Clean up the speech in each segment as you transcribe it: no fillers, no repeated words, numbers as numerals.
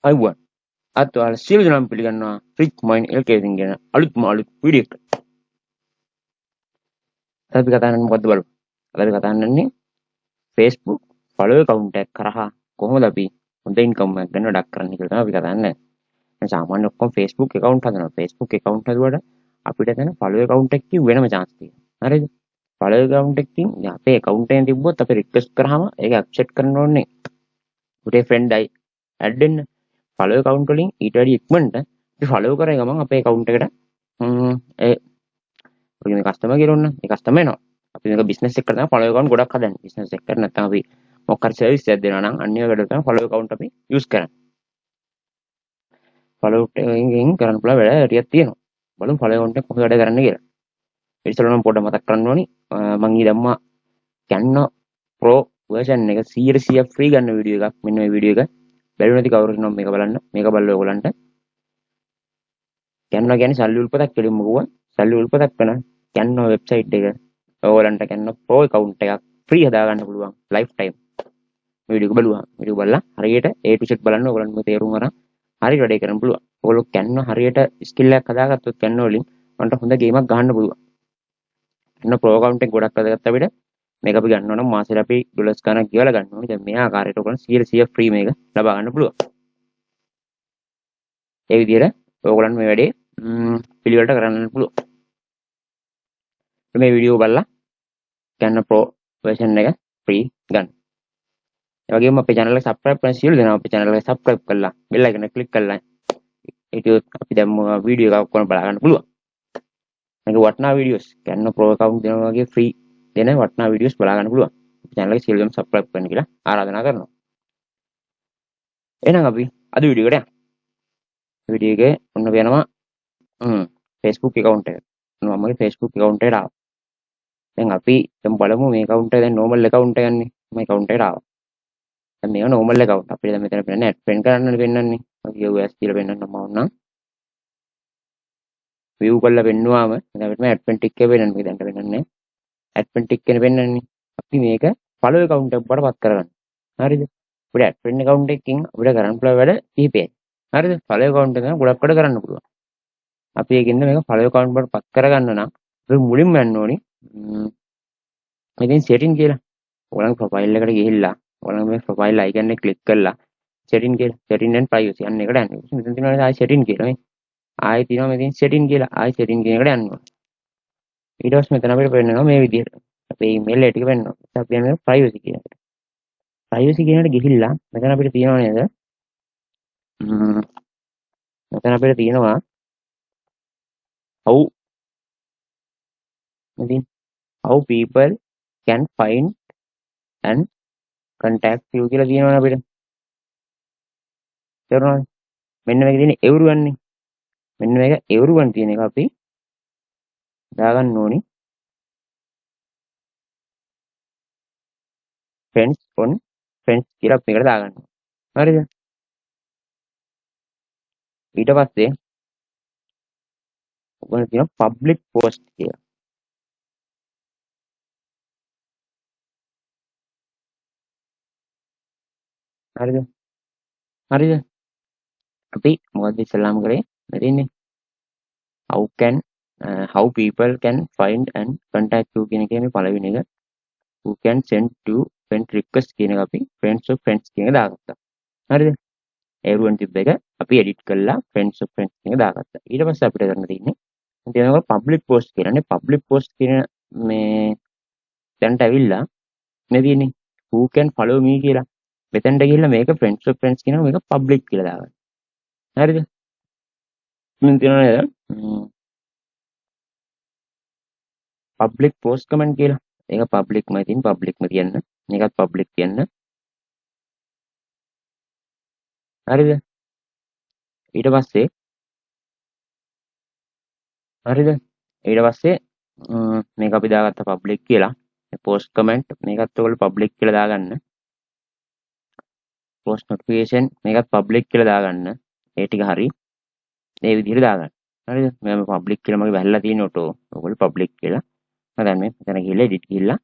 අයිබෝන් අත් ඔයාලා සියලු දෙනාම පිළිගන්නවා ෆ්‍රික් මයින් LK ඉතින් කියන අලුත්ම අලුත් වීඩියෝ එකකට. අද අපි කතා කරන්නේ මොකද්ද බලමු. අද අපි කතා කරන්නේ Facebook follow account එක කරහා කොහොමද අපි හොඳ income එකක් ගන්න වැඩක් කරන්න කියලා තමයි අපි කතා කරන්නේ. දැන් සාමාන්‍ය ඔක්කොම Facebook account හදනවා. Facebook account හදුවට අපිට දැන් follow account එකකින් වෙනම chance තියෙනවා. හරිද? follow account එකකින් අපේ account එකෙන් තිබ්බොත් අපි request කරාම ඒක accept කරන්න ඕනේ. උඩේ friend අය add වෙන්න follow account වලින් ඊට වැඩි ඉක්මනට අපි follow කරේ ගමන් අපේ account එකට ඒ අපි මේ customer කියලා ඔන්න ඒ customer එනවා. අපි මේක business එකකට තමයි follow account ගොඩක් හදන්නේ. business එකකට නැත්නම් අපි මොකක් හරි service එකක් දෙනවා නම් අන්න ඒ වලට තමයි follow account අපි use කරන්නේ. follow එකෙන් කරන්න පුළුවන් වැඩ හරියක් තියෙනවා. බලමු follow account එක කොහොමද වැඩ කරන්නේ කියලා. ඉතින් මම පොඩ්ඩක් මතක් කරන්න ඕනි. මම ඊ දැම්මා Canva Pro version එක 100% free ගන්න වීඩියෝ එකක්. මෙන්න මේ වීඩියෝ එක. බැලුව නැති කවුරු ඉන්නවද මේක බලන්න. මේක බලලා ඔයගලන්ට Canva කියන්නේ සල්ලි උල්පතක් කෙලින්ම ගුවන්. සල්ලි උල්පතක් කරන Canva වෙබ්සයිට් එක ඔයගලන්ට Canva Pro account එකක් free හදාගන්න පුළුවන් lifetime. වීඩියෝ එක බලුවා. වීඩියෝ බලලා හරියට A to Z බලන්න ඔයගලන්ට මේ තේරුම් අරන් හරියට වැඩේ කරන්න පුළුවන්. ඔයගොල්ලෝ Canva හරියට ස්කිල් එකක් හදාගත්තොත් Canva වලින් ඔන්ට හොඳ ගේමක් ගහන්න පුළුවන්. Canva Pro account එක ගොඩක් හදාගත්ත අපිට මේක අපි ගන්නවා නම් මාසෙට අපි ඩොලර්ස් ගණක් ගෙවලා ගන්න ඕනේ. දැන් මේ ආකාරයට ඔයගොල්ලෝ 100% free මේක ලබා ගන්න පුළුවන්. ඒ විදිහට ඔයගොල්ලන් මේ වැඩේ පිළිවෙලට කරන්න පුළුවන්. මේ වීඩියෝ බලලා Canva Pro version එක free ගන්න. ඒ වගේම අපේ channel එක subscribe කරන සියලු දෙනා අපේ channel එක subscribe කරලා bell icon එක click කරලා හිටියොත් අපි දැම්ම වීඩියෝ එකක් කොහොම බලා ගන්න පුළුවන්. මේක වටිනා වීඩියෝස් Canva Pro account දෙනවා වගේ free දෙන වටිනා වීඩියෝස් බලා ගන්න පුළුවන්. අපේ channel එක සියලු දෙනා subscribe කරන්න කියලා ආරාධනා කරනවා. එහෙනම් අපි අද වීඩියෝ එකට යමු. වීඩියෝ එකේ ඔන්න වෙනවා Facebook account එක. මමගේ Facebook account එකට ආවා. දැන් අපි දැන් බලමු මේ account එක දැන් normal account එකක් නේ. මම account එකට ආවා. දැන් මේක normal account. අපිට දැන් මෙතන පෙන්නන්නේ add friend කරන්නනේ පෙන්නන්නේ. අපි US කියලා පෙන්නන්න මම නම් view කරලා පෙන්නුවාම දැන් අපිට මේ add friend tick එක පෙන්නන්නේ. මේක දැන් පෙන්නන්නේ add friend tick එකනේ පෙන්නන්නේ. අපි මේක follow account එකක් බඩපත් කරගන්න. හරිද? අපිට add friend account එකකින් අපිට කරන්න පුළුවන් වැඩ කිහිපයයි. හරිද? follow account එක ගොඩක් වැඩ කරන්න පුළුවන්. අපි ඒකින්ද මේක follow account බඩපත් කරගන්න නම් අපි මුලින්ම යන්න ඕනේ මෙතෙන් setting කියලා. ඔයාලගේ profile එකට ගිහිල්ලා ඔයාලගේ මේ profile icon එක click කරලා setting කියලා setting and privacy අන්න එකට යන්න. මෙතන තියෙනවා ආයි setting කියලා නේ. ආයි තියෙනවා මෙතෙන් setting කියලා. ආයි setting කියන එකට යන්න ඕනේ. ඊට පස්සේ මෙතන අපිට පෙන්නනවා මේ විදිහට. අපේ email එක ටික පෙන්නනවා. අපි යන්නේ privacy කියන එකට. privacy කියන එකට ගිහිල්ලා මෙතන අපිට තියෙනවා නේද? මෙතන අපිට තියෙනවා how people can find and contact you කියලා තියෙනවනේ අපිට. තේරුණාද? මෙන්න මේක තියෙන everyone නේ. මෙන්න මේක everyone තියෙන එක අපි දාගන්න ඕනේ. friends on friends කියලා අපි මේකට දාගන්න ඕනේ. හරිද? ඊට පස්සේ ඔයගොල්ලෝ තියෙන public post කියලා. හරිද? හරිද? අපි මොකද ඉස්සලාම කරේ? මෙතනනේ how people can find and contact you කියන එකේ මේ පළවෙනි එක who can send to friend request කියන එක අපි friends of friends කියන එක දාගත්තා. හරිද? everyone තිබ්බ එක අපි edit කරලා friends of friends කියන එක දාගත්තා. ඊට පස්සේ අපිට කරන්න තියෙන්නේ තියෙනවා public post කියලානේ. public post කියන මේ දැන්ට ඇවිල්ලා මේ තියෙන්නේ who can follow me කියලා. මෙතෙන්ට ගිහිල්ලා මේක friends of friends කියන මේක public කියලා දාගන්න. හරිද? මෙන්න තියෙනවා නේද? public post comment කියලා. ඒක public මයි තියෙන public ම තියන්න. මේකත් public තියන්න. හරිද? ඊට පස්සේ හරිද? ඊට පස්සේ මේක අපි දාගත්ත public කියලා. post comment මේකත් ඔයගොල්ලෝ public කියලා දාගන්න. post notification මේකත් public කියලා දාගන්න. ඒ ටික හරි. ඒ විදිහට දාගන්න. හරිද? මම public කියලා මගේ වැහලා තියෙන ඔටෝ. ඔයගොල්ලෝ public කියලා. දැන් මේ මෙතන ගිහලා edit ගිහලා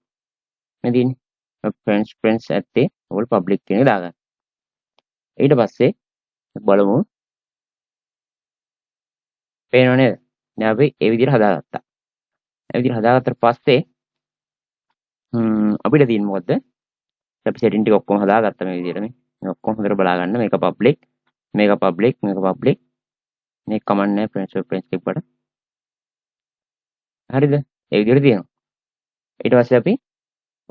මේ තියෙන්නේ friends ඇත්තේ ඔයගොල්ලෝ public කියන එක දාගන්න. ඊට පස්සේ බලමු. පේනව නේද? දැන් අපි ඒ විදිහට හදාගත්තා. ඒ විදිහට හදාගත්තට පස්සේ අපිට තියෙන්නේ මොකද්ද? අපි සෙටින් ටික ඔක්කොම හදාගත්තා මේ විදිහට මේ ඔක්කොම හොඳට බලා ගන්න. මේක පබ්ලික්, මේක පබ්ලික්, මේක පබ්ලික්. මේක කමන්න නැහැ ප්‍රින්ස් ක්ලිප්පට. හරිද? ඒ විදිහට තියෙනවා. ඊට පස්සේ අපි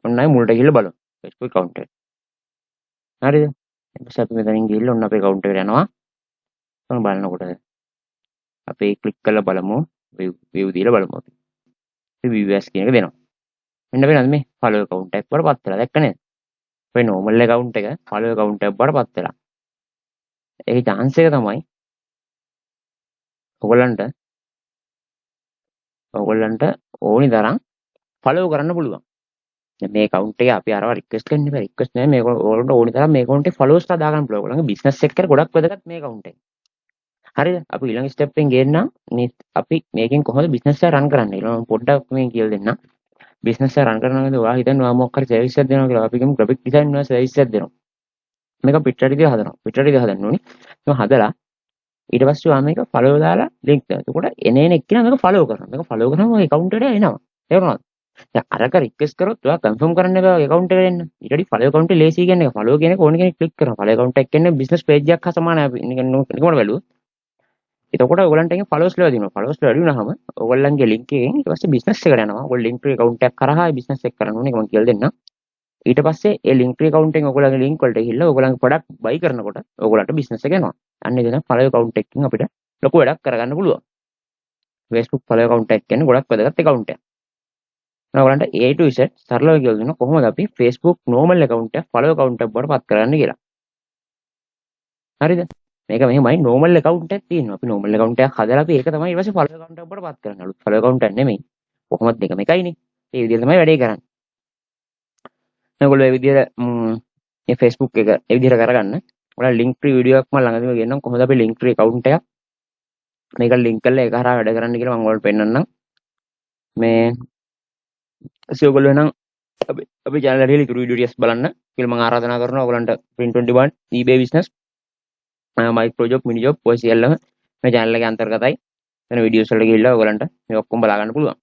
ඔන්නයි මුලට ගිහිල්ලා බලමු. Facebook account එක. හරිද? ඊට පස්සේ අපි මෙතනින් ගිහිල්ලා ඔන්න අපේ account එකට යනවා. ඔන්න බලනකොට අපි ක්ලික් කරලා බලමු. view දීලා බලමු අපි. views කියන එක දෙනවා. මෙන්න වෙනද මේ follow account එකක් වඩපත් වෙලා දැක්ක නේද? ඔය normal account එක follow account එකක් වඩපත් වෙලා. ඒකේ chance එක තමයි ඔයගොල්ලන්ට ඕනි තරම් follow කරන්න පුළුවන්. දැන් මේ account එකේ අපි අරව request කරන්න බෑ. request නෑ මේක ඔයගොල්ලන්ට ඕනි තරම් මේ account එකේ followers ලා දාගන්න පුළුවන්. ඔයගොල්ලන්ගේ business එකට ගොඩක් වැදගත් මේ account එක. හරිද? අපි ඊළඟ step එකෙන් ගේන්නම් මේ අපි මේකෙන් කොහොමද business එක run කරන්නේ කියලා මම පොඩ්ඩක් මේ කියලා දෙන්නම්. business එක run කරනවාද ඔයා හිතන්නේ මොකක් හරි service එකක් දෙනවා කියලා. අපි කියමු graphic design වල service එකක් දෙනවා. මේක පිටරට විදිහට හදනවා. පිටරට විදිහට හදන්න ඕනේ. ඒක හදලා ඊට පස්සේ ඔයා මේක follow දාලා link දානවා. එතකොට එන එක්කිනා මේක follow කරනවා. මේක follow කරාම ඔය account එකට එනවා. තේරුණාද? දැන් අරක රික්වෙස්ට් කරොත් ඔයා කන්ෆර්ම් කරන්න බෑ account එකට එන්න. ඊට වඩා follow account එක ලේසි කියන්නේ ඒක. follow කියන එක ඕන කෙනෙක් ක්ලික් කරනවා. follow account එක කියන්නේ business page එකක් හා සමානයි. අපි නිකන් බැලුවොත්. එතකොට ඔයගලන්ට එකෙන් followers ලෙවල් දෙනවා. followers වැඩි වුණාම ඔයගොල්ලන්ගේ link එකෙන් ඊට පස්සේ business එකට යනවා. ඔයගොල්ලෝ link tree account එකක් කරහා business එක කරන්න ඕනේ. ඒක මම කියලා දෙන්නම්. ඊට පස්සේ ඒ link tree account එකෙන් ඔයගොල්ලන්ගේ link වලට ගිහිල්ලා ඔයගොල්ලන්ගේ product buy කරනකොට ඔයගොල්ලන්ට business එක එනවා. අන්න ඒක තමයි follow account එකකින් අපිට ලොකු වැඩක් කරගන්න පුළුවන්. Facebook follow account එක කියන්නේ ගොඩක් වැදගත් account එකක්. ඔයගොල්ලන්ට A to Z සරලව කියලා දෙනවා කොහොමද අපි Facebook normal account එක follow account එකක් බවට පත් කරන්න කියලා. හරිද? මේක මෙහෙමයි normal account එකක් තියෙනවා. අපි normal account එකක් හදලා අපි ඒක තමයි ඊට පස්සේ follow account එකක් බවට පත් කරන්නේ. අලුත් follow account එකක් නෙමෙයි. කොහොමද දෙකම එකයිනේ. ඒ විදිහට තමයි වැඩේ කරන්නේ. ඔයගොල්ලෝ මේ විදිහට මේ Facebook එක ඒ විදිහට කරගන්න. ඔයාලා link tree වීඩියෝ එකක් මම ළඟදීම ගෙන්නම් කොහොමද අපි link tree account එකක් මේක link කරලා ඒක හරහා වැඩ කරන්න කියලා මම ඔයාලට පෙන්නන්නම්. මේ ඔයගොල්ලෝ නම් අපි channel එකේ ඉතුරු වීඩියෝ ටිකස් බලන්න කියලා මම ආරාධනා කරනවා. ඔයගොල්ලන්ට Print21 eBay business micro job mini job ඔය සියල්ලම මේ channel එකේ අන්තර්ගතයි. වෙන වීඩියෝස් වලට ගිහිල්ලා ඔයගොල්ලන්ට මේ ඔක්කොම බලා ගන්න පුළුවන්.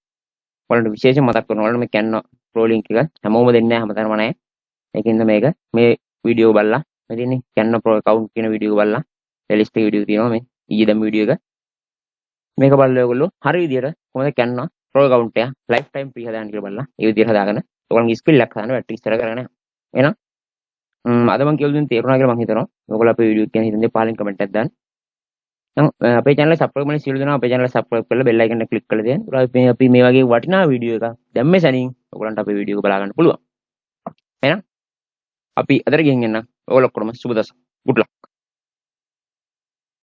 ඔයාලට විශේෂයෙන් මතක් කරනවා ඔයාලට මේ Canva Pro link එක හැමෝම දෙන්නේ නැහැ හැමතැනම නැහැ. ඒකින්ද මේක මේ වීඩියෝ බලලා මේ තියෙන්නේ Canva Pro account කියන වීඩියෝ බලලා playlist එකේ වීඩියෝ තියෙනවා මේ ඊයේ දැන් වීඩියෝ එක. මේක බලලා ඔයගොල්ලෝ හරි විදියට කොහොමද Canva Pro account එක lifetime free හදාගන්න කියලා බලලා ඒ විදියට හදාගෙන ඔයගොල්ලන්ගේ skill එක හදාන්න වැටි ඉස්සර කරගෙන එහෙනම් අද මම කියලා දුන්නේ තේරුණා කියලා මම හිතනවා. ඔයගොල්ලෝ අපේ වීඩියෝ එක ගැන හිතන්නේ පහලින් කමෙන්ට් එකක් දාන්න. අපේ channel එක subscribe කරන්න සියලු දෙනා අපේ channel එක subscribe කරලා bell icon එක click කරලා තියන්න. අපි මේ වගේ වටිනා වීඩියෝ එකක් දැම්මේ සැනින් ඔයගොල්ලන්ට අපේ වීඩියෝ එක බලා ගන්න පුළුවන්. එහෙනම් අපි අදට ගිහින් එන්න. ඔයගොල්ලෝ ඔක්කොම සුබ දවසක්. good luck.